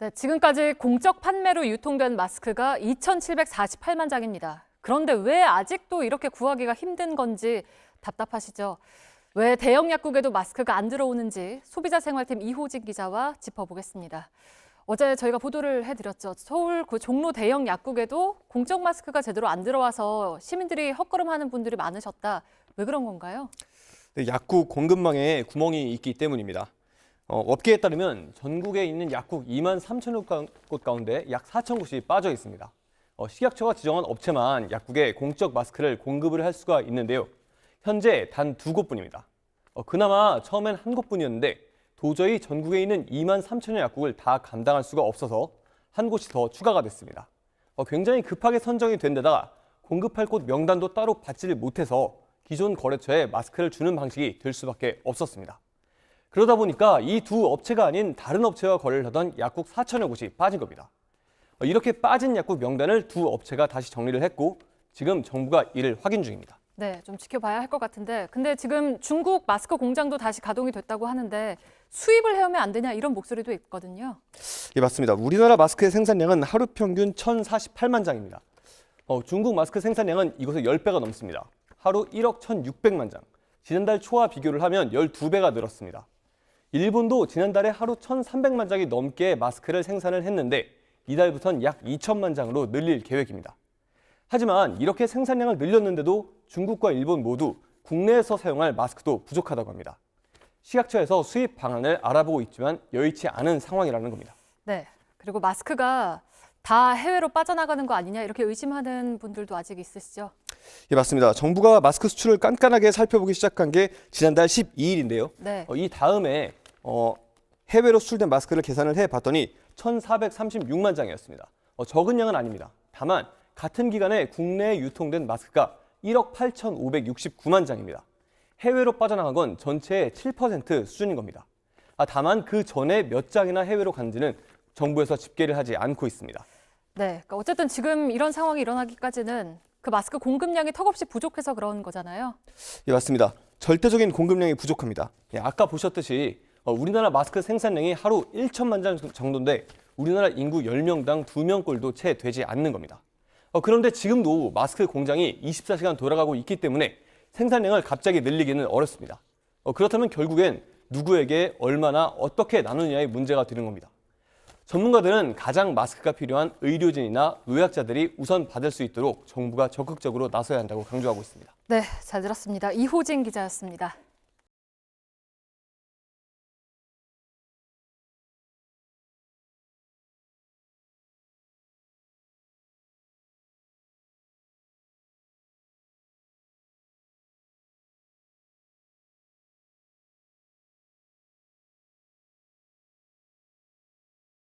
네, 지금까지 공적 판매로 유통된 마스크가 2,748만 장입니다. 그런데 왜 아직도 이렇게 구하기가 힘든 건지 답답하시죠? 왜 대형 약국에도 마스크가 안 들어오는지 소비자 생활팀 이호진 기자와 짚어보겠습니다. 어제 저희가 보도를 해드렸죠. 서울 종로 대형 약국에도 공적 마스크가 제대로 안 들어와서 시민들이 헛걸음하는 분들이 많으셨다. 왜 그런 건가요? 네, 약국 공급망에 구멍이 있기 때문입니다. 업계에 따르면 전국에 있는 약국 2만 3천여 곳 가운데 약 4천 곳이 빠져 있습니다. 식약처가 지정한 업체만 약국에 공적 마스크를 공급을 할 수가 있는데요. 현재 단 2곳뿐입니다. 그나마 처음엔 한 곳뿐이었는데 도저히 전국에 있는 2만 3천여 약국을 다 감당할 수가 없어서 한 곳이 더 추가가 됐습니다. 굉장히 급하게 선정이 된 데다가 공급할 곳 명단도 따로 받지를 못해서 기존 거래처에 마스크를 주는 방식이 될 수밖에 없었습니다. 그러다 보니까 이 두 업체가 아닌 다른 업체와 거래를 하던 약국 4천여 곳이 빠진 겁니다. 이렇게 빠진 약국 명단을 두 업체가 다시 정리를 했고 지금 정부가 이를 확인 중입니다. 네, 좀 지켜봐야 할 것 같은데 근데 지금 중국 마스크 공장도 다시 가동이 됐다고 하는데 수입을 해오면 안 되냐 이런 목소리도 있거든요. 예, 맞습니다. 우리나라 마스크의 생산량은 하루 평균 1,048만 장입니다. 중국 마스크 생산량은 이곳의 10배가 넘습니다. 하루 1억 1,600만 장. 지난달 초와 비교를 하면 12배가 늘었습니다. 일본도 지난달에 하루 1,300만 장이 넘게 마스크를 생산을 했는데 이달부터는 약 2천만 장으로 늘릴 계획입니다. 하지만 이렇게 생산량을 늘렸는데도 중국과 일본 모두 국내에서 사용할 마스크도 부족하다고 합니다. 식약처에서 수입 방안을 알아보고 있지만 여의치 않은 상황이라는 겁니다. 네, 그리고 마스크가 다 해외로 빠져나가는 거 아니냐 이렇게 의심하는 분들도 아직 있으시죠? 예, 맞습니다. 정부가 마스크 수출을 깐깐하게 살펴보기 시작한 게 지난달 12일인데요. 네. 이 다음에 해외로 수출된 마스크를 계산을 해봤더니 1,436만 장이었습니다. 적은 양은 아닙니다. 다만 같은 기간에 국내에 유통된 마스크가 1억 8,569만 장입니다. 해외로 빠져나간 건 전체의 7% 수준인 겁니다. 다만 그 전에 몇 장이나 해외로 간지는 정부에서 집계를 하지 않고 있습니다. 네, 그러니까 어쨌든 지금 이런 상황이 일어나기까지는 그 마스크 공급량이 턱없이 부족해서 그런 거잖아요. 예, 맞습니다. 절대적인 공급량이 부족합니다. 예, 아까 보셨듯이 우리나라 마스크 생산량이 하루 1천만 장 정도인데 우리나라 인구 10명당 2명꼴도 채 되지 않는 겁니다. 그런데 지금도 마스크 공장이 24시간 돌아가고 있기 때문에 생산량을 갑자기 늘리기는 어렵습니다. 그렇다면 결국엔 누구에게 얼마나 어떻게 나누느냐의 문제가 되는 겁니다. 전문가들은 가장 마스크가 필요한 의료진이나 노약자들이 우선 받을 수 있도록 정부가 적극적으로 나서야 한다고 강조하고 있습니다. 네, 잘 들었습니다. 이호진 기자였습니다.